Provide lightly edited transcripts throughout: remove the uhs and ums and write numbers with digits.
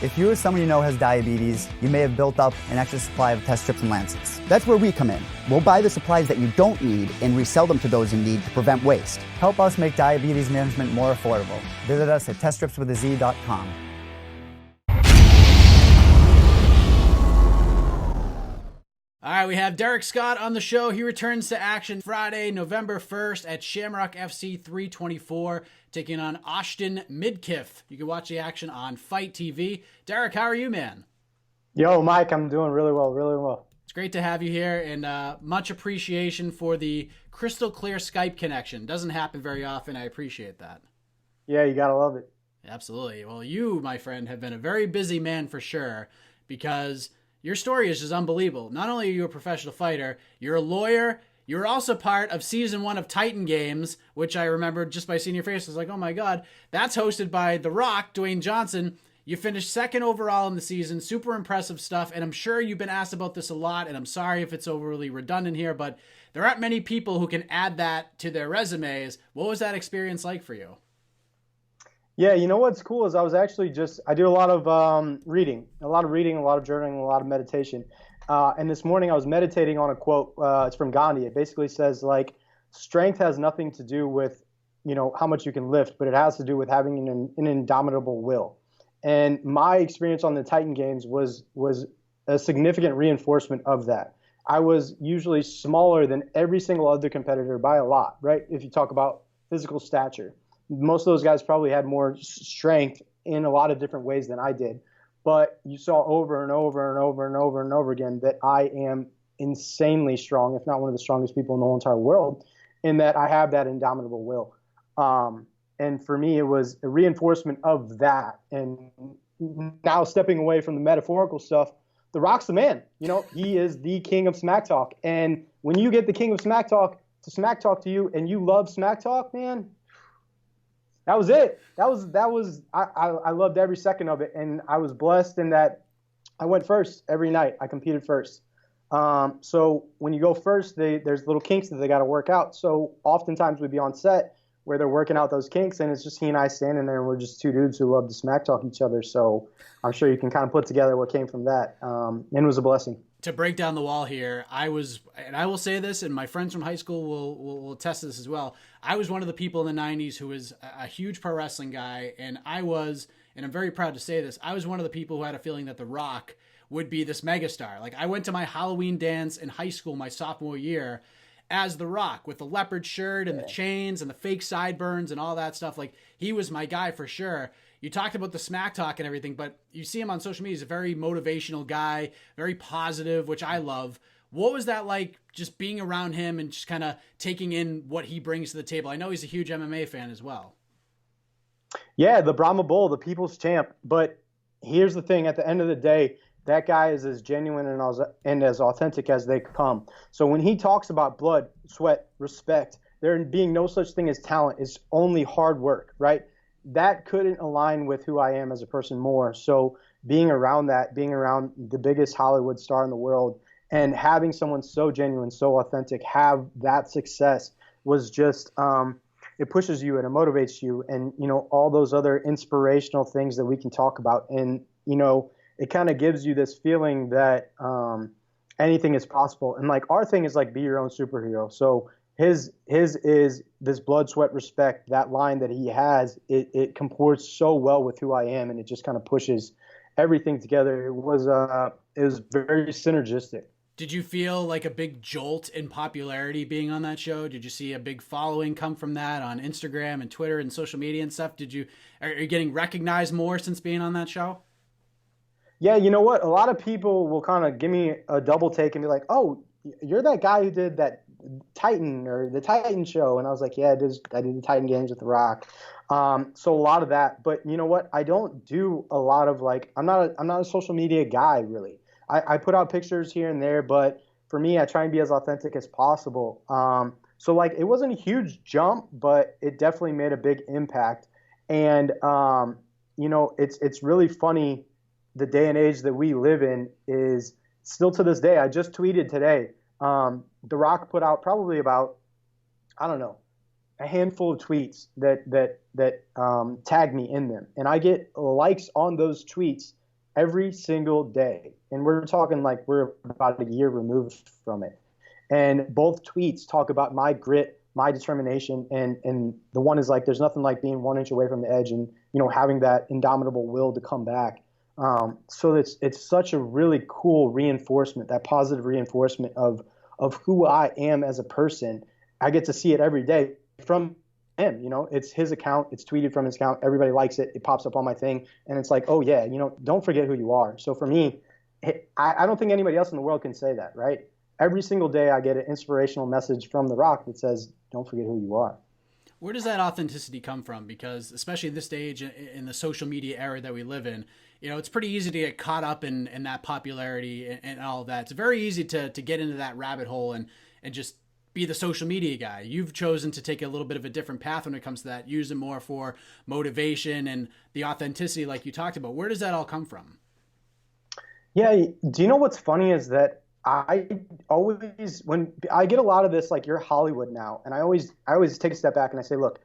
If you or someone you know has diabetes, you may have built up an extra supply of test strips and lancets. That's where we come in. We'll buy the supplies that you don't need and resell them to those in need to prevent waste. Help us make diabetes management more affordable. Visit us at teststripswithaz.com. All right, we have Derik Scott on the show. He returns to action Friday, November 1st at Shamrock FC 324, taking on Aushton Midkiff. You can watch the action on Fight TV. Derik, how are you, man? Yo, Mike, I'm doing really well, really well. It's great to have you here, and much appreciation for the crystal clear Skype connection. Doesn't happen very often. I appreciate that. Yeah, you gotta love it. Absolutely. Well, you, my friend, have been a very busy man for sure, because your story is just unbelievable. Not only are you a professional fighter, you're a lawyer. You're also part of season 1 of Titan Games, which I remember just by seeing your face. I was like, oh my God, that's hosted by The Rock, Dwayne Johnson. You finished 2nd overall in the season. Super impressive stuff. And I'm sure you've been asked about this a lot, and I'm sorry if it's overly redundant here, but there aren't many people who can add that to their resumes. What was that experience like for you? Yeah, you know what's cool is I do a lot of reading, a lot of journaling, a lot of meditation. And this morning I was meditating on a quote. It's from Gandhi. It basically says, like, strength has nothing to do with, how much you can lift, but it has to do with having an indomitable will. And my experience on the Titan Games was a significant reinforcement of that. I was usually smaller than every single other competitor by a lot, right? If you talk about physical stature. Most of those guys probably had more strength in a lot of different ways than I did. But you saw over and over and over and over and over again that I am insanely strong, if not one of the strongest people in the whole entire world, in that I have that indomitable will. And for me, it was a reinforcement of that. And now stepping away from the metaphorical stuff, The Rock's the man. He is the king of smack talk. And when you get the king of smack talk to you and you love smack talk, man, that was it. I loved every second of it. And I was blessed in that I went first every night. I competed first. So when you go first, there's little kinks that they got to work out. So oftentimes we'd be on set where they're working out those kinks, and it's just he and I standing there, and we're just two dudes who love to smack talk each other. So I'm sure you can kind of put together what came from that. And it was a blessing. To break down the wall here, I will say this, and my friends from high school will attest to this as well. I was one of the people in the 90s who was a huge pro wrestling guy, and I'm very proud to say this, I was one of the people who had a feeling that The Rock would be this megastar. Like, I went to my Halloween dance in high school my sophomore year as The Rock with the leopard shirt and the chains and the fake sideburns and all that stuff. Like, he was my guy for sure. You talked about the smack talk and everything, but you see him on social media. He's a very motivational guy, very positive, which I love. What was that like, just being around him and just kind of taking in what he brings to the table? I know he's a huge MMA fan as well. Yeah, the Brahma Bull, the people's champ. But here's the thing. At the end of the day, that guy is as genuine and as authentic as they come. So when he talks about blood, sweat, respect, there being no such thing as talent, it's only hard work, right? That couldn't align with who I am as a person more. So being around the biggest Hollywood star in the world and having someone so genuine, so authentic, have that success was just, it pushes you and it motivates you, and, all those other inspirational things that we can talk about. And, it kind of gives you this feeling that anything is possible. And like, our thing is like, be your own superhero. So his is this blood, sweat, respect. That line that he has, it comports so well with who I am, and it just kind of pushes everything together. It was very synergistic. Did you feel like a big jolt in popularity being on that show? Did you see a big following come from that on Instagram and Twitter and social media and stuff? Are you getting recognized more since being on that show? Yeah, you know what? A lot of people will kind of give me a double take and be like, "Oh, you're that guy who did that Titan or the Titan show." And I was like, "Yeah, I did the Titan Games with The Rock." So a lot of that. But you know what? I don't do a lot of I'm not a social media guy really. I put out pictures here and there, but for me, I try and be as authentic as possible. So like, it wasn't a huge jump, but it definitely made a big impact. And it's really funny. The day and age that we live in is still to this day. I just tweeted today. The Rock put out probably about, I don't know, a handful of tweets that tag me in them, and I get likes on those tweets every single day. And we're talking like we're about a year removed from it. And both tweets talk about my grit, my determination, and the one is like, there's nothing like being 1 inch away from the edge and, you know, having that indomitable will to come back. So it's such a really cool reinforcement, that positive reinforcement of who I am as a person. I get to see it every day from him. You know, it's his account, it's tweeted from his account, everybody likes it, it pops up on my thing, and it's like, oh yeah, you know, don't forget who you are. So for me, I don't think anybody else in the world can say that, right? Every single day I get an inspirational message from The Rock that says, don't forget who you are. Where does that authenticity come from? Because especially in this stage, in the social media era that we live in, you know, it's pretty easy to get caught up in that popularity and all of that. It's very easy to get into that rabbit hole and just be the social media guy. You've chosen to take a little bit of a different path when it comes to that, use it more for motivation and the authenticity like you talked about. Where does that all come from? Yeah, do you know what's funny is that I always, when I get a lot of this, like, you're Hollywood now, and I always take a step back and I say, look,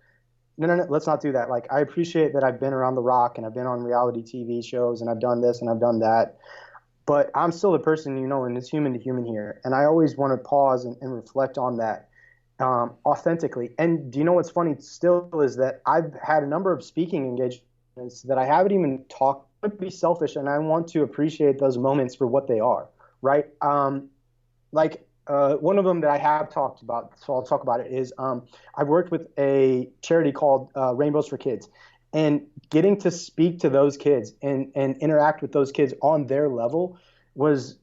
no, let's not do that. Like, I appreciate that I've been around The Rock and I've been on reality TV shows and I've done this and I've done that, but I'm still a person, you know, and it's human to human here. And I always want to pause and reflect on that authentically. And do you know what's funny still is that I've had a number of speaking engagements that I haven't even talked, to be selfish, and I want to appreciate those moments for what they are. Right. One of them that I have talked about, so I'll talk about it, is I've worked with a charity called Rainbows for Kids, and getting to speak to those kids and interact with those kids on their level was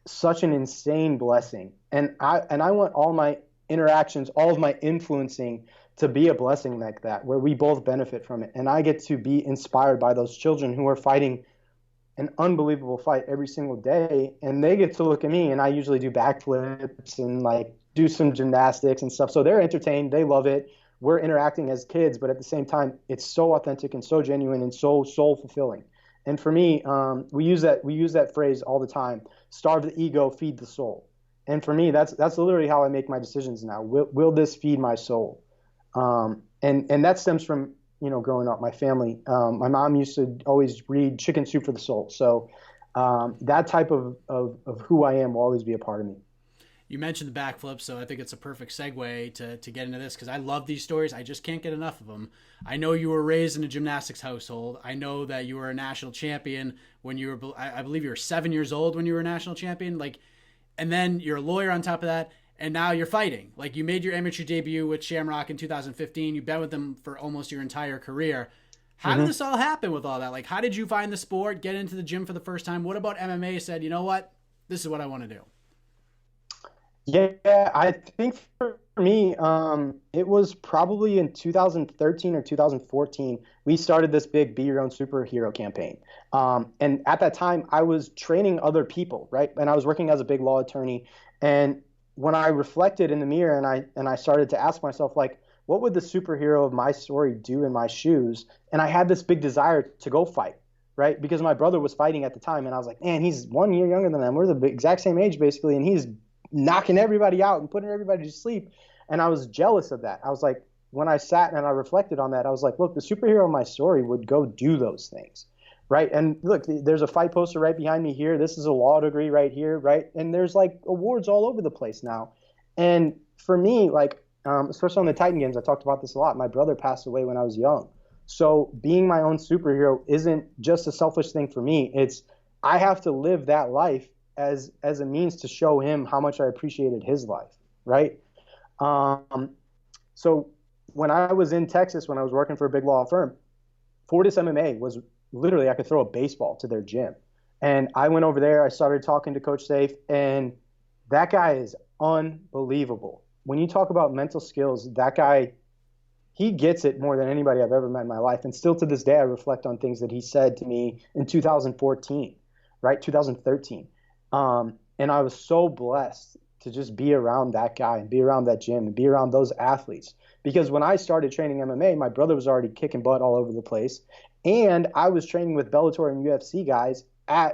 such an insane blessing. And I want all my interactions, all of my influencing to be a blessing like that, where we both benefit from it. And I get to be inspired by those children who are fighting an unbelievable fight every single day, and they get to look at me, and I usually do backflips and like do some gymnastics and stuff. So they're entertained, they love it. We're interacting as kids, but at the same time, it's so authentic and so genuine and so soul fulfilling. And for me, we use that phrase all the time: starve the ego, feed the soul. And for me, that's literally how I make my decisions now. Will this feed my soul? And that stems from, you know, growing up, my family. My mom used to always read Chicken Soup for the Soul. So that type of who I am will always be a part of me. You mentioned the backflip, so I think it's a perfect segue to get into this, because I love these stories. I just can't get enough of them. I know you were raised in a gymnastics household. I know that you were a national champion when you were, I believe you were 7 years old when you were a national champion. Like, and then you're a lawyer on top of that. And now you're fighting. Like, you made your amateur debut with Shamrock in 2015. You've been with them for almost your entire career. How did this all happen with all that? Like, how did you find the sport, get into the gym for the first time? What about MMA said, you know what, this is what I want to do? Yeah, I think for me, it was probably in 2013 or 2014, we started this big Be Your Own Superhero campaign. And at that time, I was training other people, right? And I was working as a big law attorney. And when I reflected in the mirror and I started to ask myself, like, what would the superhero of my story do in my shoes? And I had this big desire to go fight, right? Because my brother was fighting at the time, and I was like, man, he's 1 year younger than I am. We're the exact same age, basically, and he's knocking everybody out and putting everybody to sleep. And I was jealous of that. I was like, when I sat and I reflected on that, I was like, look, the superhero of my story would go do those things, right? And look, there's a fight poster right behind me here. This is a law degree right here, right? And there's like awards all over the place now. And for me, like, especially on the Titan Games, I talked about this a lot. My brother passed away when I was young. So being my own superhero isn't just a selfish thing for me. It's, I have to live that life as a means to show him how much I appreciated his life, right? So when I was in Texas, when I was working for a big law firm, Fortis MMA was literally, I could throw a baseball to their gym. And I went over there, I started talking to Coach Sayif, and that guy is unbelievable. When you talk about mental skills, that guy, he gets it more than anybody I've ever met in my life. And still to this day, I reflect on things that he said to me in 2014, right? 2013. And I was so blessed to just be around that guy and be around that gym and be around those athletes. Because when I started training MMA, my brother was already kicking butt all over the place. And I was training with Bellator and UFC guys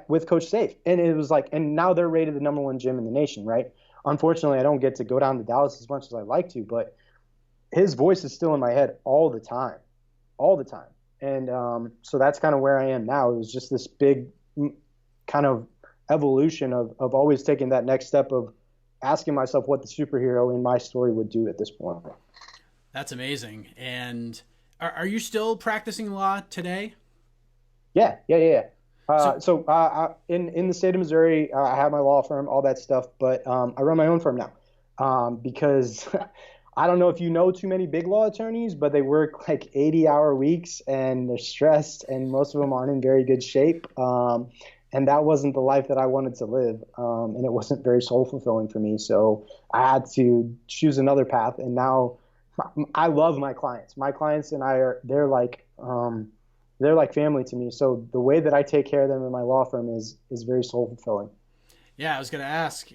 with Coach Sayif. And it was like, and now they're rated the #1 gym in the nation, right? Unfortunately, I don't get to go down to Dallas as much as I'd like to, but his voice is still in my head all the time. And so that's kind of where I am now. It was just this big kind of evolution of always taking that next step of asking myself what the superhero in my story would do at this point. That's amazing. And are you still practicing law today? Yeah. In the state of Missouri, I have my law firm, all that stuff, but I run my own firm now because I don't know if you know too many big law attorneys, but they work like 80-hour weeks and they're stressed and most of them aren't in very good shape. And that wasn't the life that I wanted to live. And it wasn't very soul fulfilling for me. So I had to choose another path. And now I love my clients. My clients and they're like family to me. So the way that I take care of them in my law firm is very soul fulfilling. Yeah, I was going to ask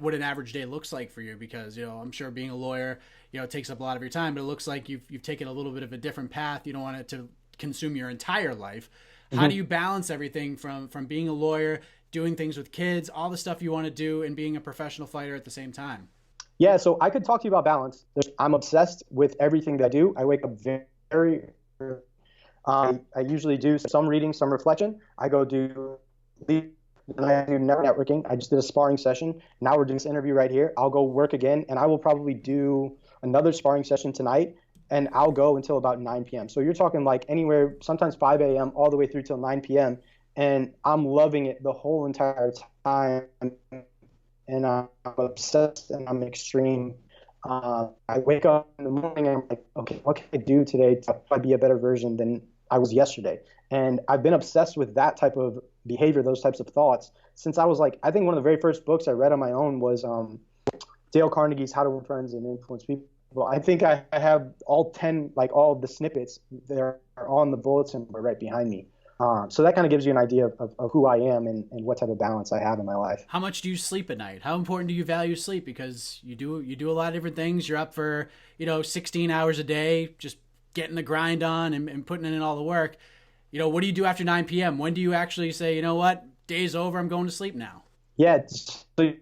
what an average day looks like for you, because, I'm sure being a lawyer, it takes up a lot of your time, but it looks like you've taken a little bit of a different path. You don't want it to consume your entire life. How do you balance everything from being a lawyer, doing things with kids, all the stuff you want to do, and being a professional fighter at the same time? Yeah, so I could talk to you about balance. I'm obsessed with everything that I do. I wake up very early. I usually do some reading, some reflection. I go do networking. I just did a sparring session. Now we're doing this interview right here. I'll go work again, and I will probably do another sparring session tonight, and I'll go until about 9 p.m. So you're talking like anywhere, sometimes 5 a.m. all the way through till 9 p.m. And I'm loving it the whole entire time. And I'm obsessed and I'm extreme. I wake up in the morning and I'm like, okay, what can I do today to be a better version than I was yesterday? And I've been obsessed with that type of behavior, those types of thoughts, since I was like, I think one of the very first books I read on my own was Dale Carnegie's How to Win Friends and Influence People. I think I have all 10, like all of the snippets there are on the bulletin board right behind me. So that kind of gives you an idea of who I am and what type of balance I have in my life. How much do you sleep at night? How important do you value sleep? Because you do a lot of different things. You're up for, 16 hours a day, just getting the grind on and putting in all the work. What do you do after 9 p.m.? When do you actually say, you know what, day's over, I'm going to sleep now? Yeah, so it's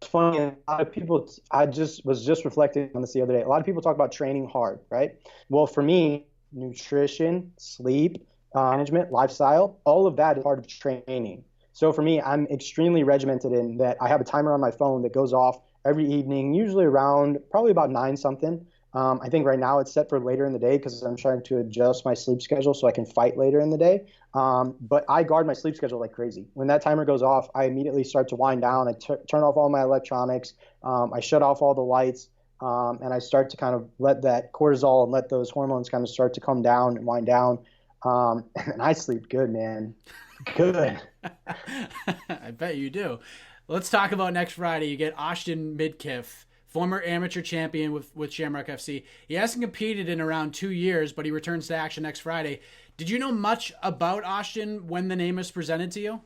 funny. A lot of people, I was just reflecting on this the other day. A lot of people talk about training hard, right? Well, for me, nutrition, sleep, management, lifestyle, all of that is part of training. So for me, I'm extremely regimented in that I have a timer on my phone that goes off every evening, usually around probably about 9 something. I think right now it's set for later in the day because I'm trying to adjust my sleep schedule so I can fight later in the day. But I guard my sleep schedule like crazy. When that timer goes off, I immediately start to wind down. I turn off all my electronics. I shut off all the lights. And I start to kind of let that cortisol and let those hormones kind of start to come down and wind down. And I sleep good, man. Good. I bet you do. Let's talk about next Friday. You get Aushton Midkiff, former amateur champion with Shamrock FC. He hasn't competed in around 2 years, but he returns to action next Friday. Did you know much about Aushton when the name was presented to you?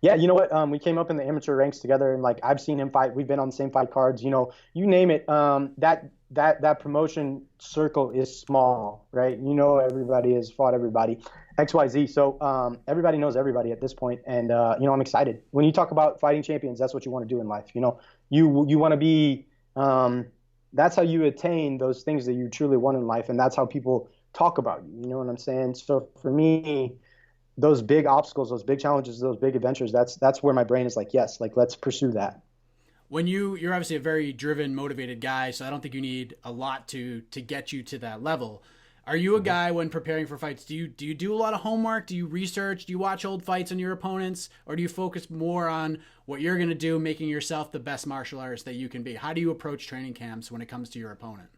Yeah, you know what? We came up in the amateur ranks together, and like I've seen him fight. We've been on the same fight cards. You name it. That promotion circle is small, right? Everybody has fought everybody, XYZ. So everybody knows everybody at this point, and I'm excited. When you talk about fighting champions, that's what you want to do in life. You want to be. That's how you attain those things that you truly want in life, and that's how people talk about you. You know what I'm saying? So for me, those big obstacles, those big challenges, those big adventures, that's where my brain is like, yes, like let's pursue that. When you're obviously a very driven, motivated guy, so I don't think you need a lot to get you to that level. Are you a guy when preparing for fights? Do you do a lot of homework? Do you research? Do you watch old fights on your opponents, or do you focus more on what you're going to do, making yourself the best martial artist that you can be? How do you approach training camps when it comes to your opponent?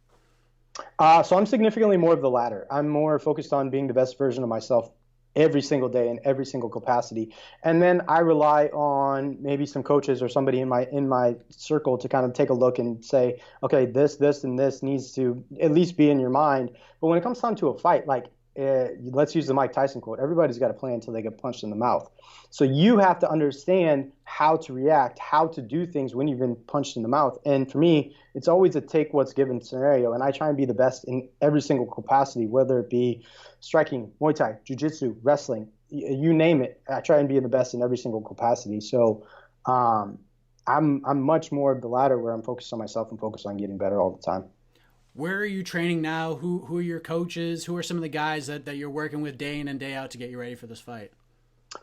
So I'm significantly more of the latter. I'm more focused on being the best version of myself every single day in every single capacity. And then I rely on maybe some coaches or somebody in my circle to kind of take a look and say, okay, this, and this needs to at least be in your mind. But when it comes down to a fight, like let's use the Mike Tyson quote, everybody's got to play until they get punched in the mouth. So you have to understand how to react, how to do things when you've been punched in the mouth. And for me, it's always a take what's given scenario. And I try and be the best in every single capacity, whether it be striking, Muay Thai, Jiu-Jitsu, wrestling, you name it. I try and be the best in every single capacity. So I'm much more of the latter, where I'm focused on myself and focused on getting better all the time. Where are you training now? Who are your coaches? Who are some of the guys that you're working with day in and day out to get you ready for this fight?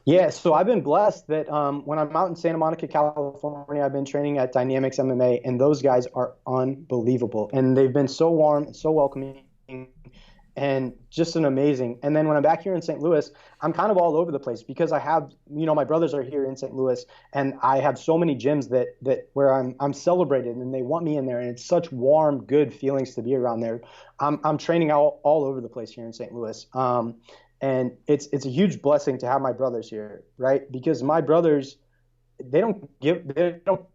Yeah, so I've been blessed that when I'm out in Santa Monica, California, I've been training at Dynamics MMA, and those guys are unbelievable. And they've been so warm, so welcoming, and just an amazing. And then when I'm back here in St. Louis, I'm kind of all over the place because I have, my brothers are here in St. Louis, and I have so many gyms that where I'm celebrated, and they want me in there, and it's such warm, good feelings to be around there. I'm training all over the place here in St. Louis. And it's a huge blessing to have my brothers here, right? Because my brothers, they don't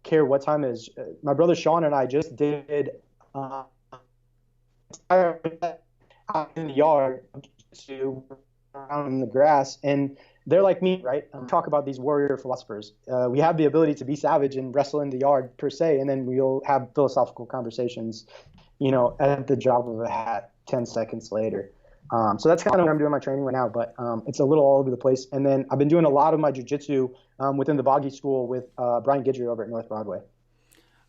care what time it is. My brother Sean and I just did out in the yard to around in the grass, and they're like me, right? Talk about these warrior philosophers. We have the ability to be savage and wrestle in the yard per se, and then we'll have philosophical conversations, at the drop of a hat 10 seconds later. So that's kind of what I'm doing my training right now, but it's a little all over the place. And then I've been doing a lot of my jiu-jitsu within the Boggy School with Brian Guidry over at North Broadway.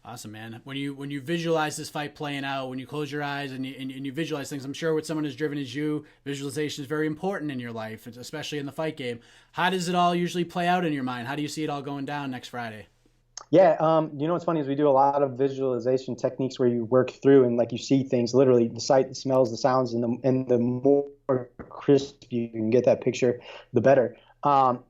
Awesome, man. When you visualize this fight playing out, when you close your eyes and you visualize things, I'm sure with someone as driven as you, visualization is very important in your life, especially in the fight game. How does it all usually play out in your mind? How do you see it all going down next Friday? Yeah, what's funny is we do a lot of visualization techniques where you work through and like you see things literally, the sight, the smells, the sounds, and the more crisp you can get that picture, the better. I've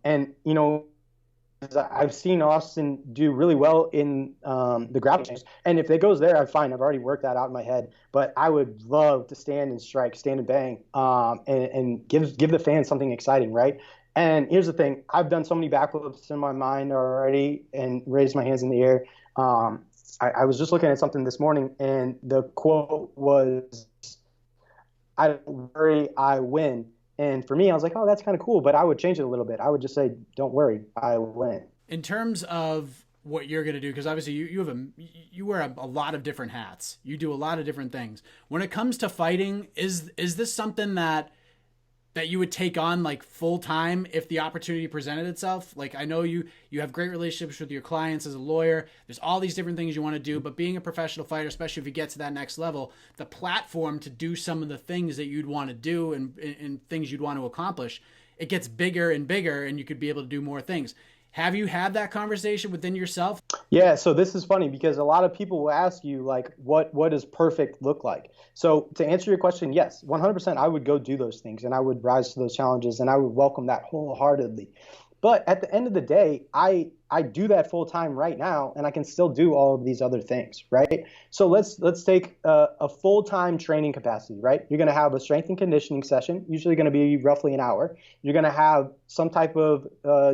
seen Aushton do really well in the grappling change, and if it goes there, I'm fine. I've already worked that out in my head. But I would love to stand and strike, stand and bang, and give the fans something exciting, right? And here's the thing: I've done so many backflips in my mind already, and raised my hands in the air. I was just looking at something this morning, and the quote was, "I don't worry, I win." And for me, I was like, oh, that's kind of cool, but I would change it a little bit. I would just say, don't worry, I win. In terms of what you're going to do, because obviously you wear a lot of different hats. You do a lot of different things. When it comes to fighting, is this something that you would take on like full time if the opportunity presented itself? Like, I know you have great relationships with your clients as a lawyer. There's all these different things you want to do, but being a professional fighter, especially if you get to that next level, the platform to do some of the things that you'd want to do and things you'd want to accomplish, it gets bigger and bigger, and you could be able to do more things. Have you had that conversation within yourself? Yeah, so this is funny because a lot of people will ask you, like, what does perfect look like? So to answer your question, yes, 100% I would go do those things, and I would rise to those challenges, and I would welcome that wholeheartedly. But at the end of the day, I do that full time right now, and I can still do all of these other things, right? So let's take a full time training capacity, right? You're going to have a strength and conditioning session, usually going to be roughly an hour. You're going to have some type of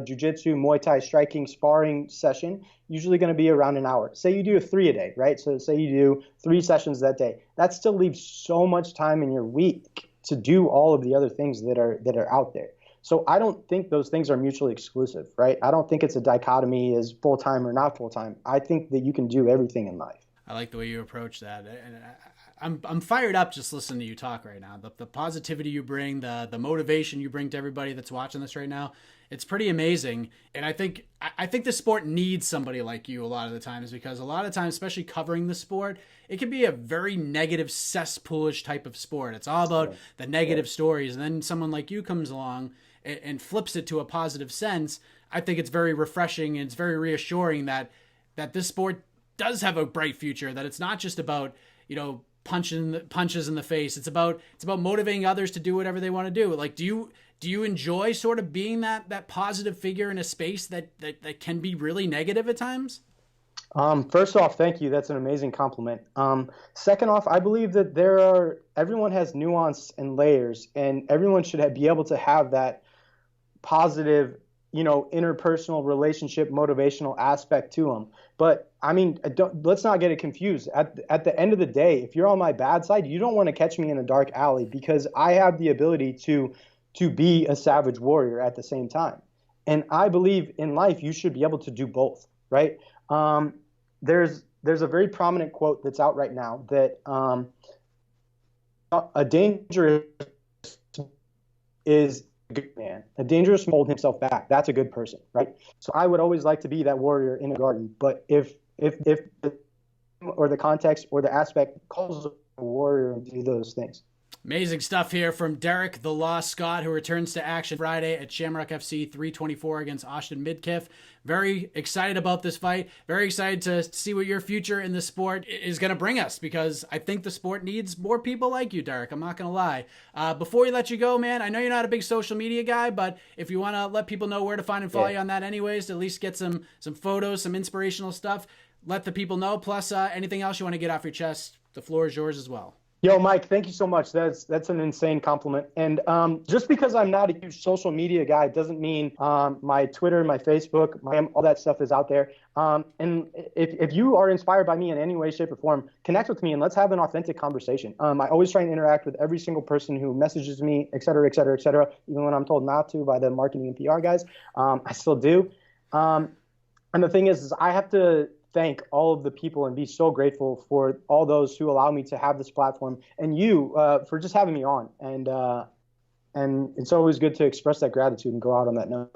jiu-jitsu, Muay Thai striking, sparring session, usually going to be around an hour. Say you do 3 a day, right? So say you do 3 sessions that day. That still leaves so much time in your week to do all of the other things that are out there. So I don't think those things are mutually exclusive, right? I don't think it's a dichotomy as full-time or not full-time. I think that you can do everything in life. I like the way you approach that. And I'm fired up just listening to you talk right now. The positivity you bring, the motivation you bring to everybody that's watching this right now, it's pretty amazing. And I think the sport needs somebody like you a lot of the times, because a lot of times, especially covering the sport, it can be a very negative cesspoolish type of sport. It's all about the negative stories. And then someone like you comes along and flips it to a positive sense. I think it's very refreshing, and it's very reassuring that this sport does have a bright future, that it's not just about, punches in the face. It's about motivating others to do whatever they want to do. Like, do you enjoy sort of being that positive figure in a space that can be really negative at times? First off, thank you. That's an amazing compliment. Second off, I believe that everyone has nuance and layers, and everyone should be able to have that positive, interpersonal relationship, motivational aspect to them. But I mean, let's not get it confused. At the end of the day, if you're on my bad side, you don't want to catch me in a dark alley, because I have the ability to be a savage warrior at the same time. And I believe in life, you should be able to do both, right? There's a very prominent quote that's out right now that a dangerous is a good man. A dangerous man holds himself back. That's a good person, right? So I would always like to be that warrior in a garden. But if the context or the aspect calls a warrior to do those things. Amazing stuff here from Derik "The Law" Scott, who returns to action Friday at Shamrock FC 324 against Aushton Midkiff. Very excited about this fight. Very excited to see what your future in the sport is going to bring us, because I think the sport needs more people like you, Derik. I'm not going to lie. Before we let you go, man, I know you're not a big social media guy, but if you want to let people know where to find and follow you on that anyways, to at least get some photos, some inspirational stuff, let the people know. Plus, anything else you want to get off your chest, the floor is yours as well. Yo, Mike, thank you so much. That's an insane compliment. And just because I'm not a huge social media guy doesn't mean my Twitter, my Facebook, all that stuff is out there. And if you are inspired by me in any way, shape, or form, connect with me and let's have an authentic conversation. I always try and interact with every single person who messages me, et cetera, et cetera, et cetera, even when I'm told not to by the marketing and PR guys. I still do. And the thing is I have to thank all of the people and be so grateful for all those who allow me to have this platform, and you for just having me on. And it's always good to express that gratitude and go out on that note.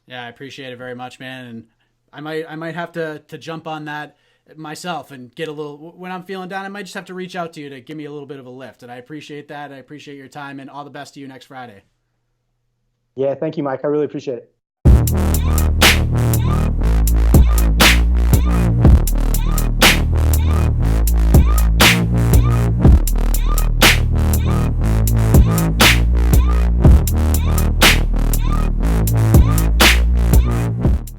Yeah, I appreciate it very much, man. And I might have to jump on that myself and get a little, when I'm feeling down, I might just have to reach out to you to give me a little bit of a lift. And I appreciate that. I appreciate your time, and all the best to you next Friday. Yeah, thank you, Mike. I really appreciate it.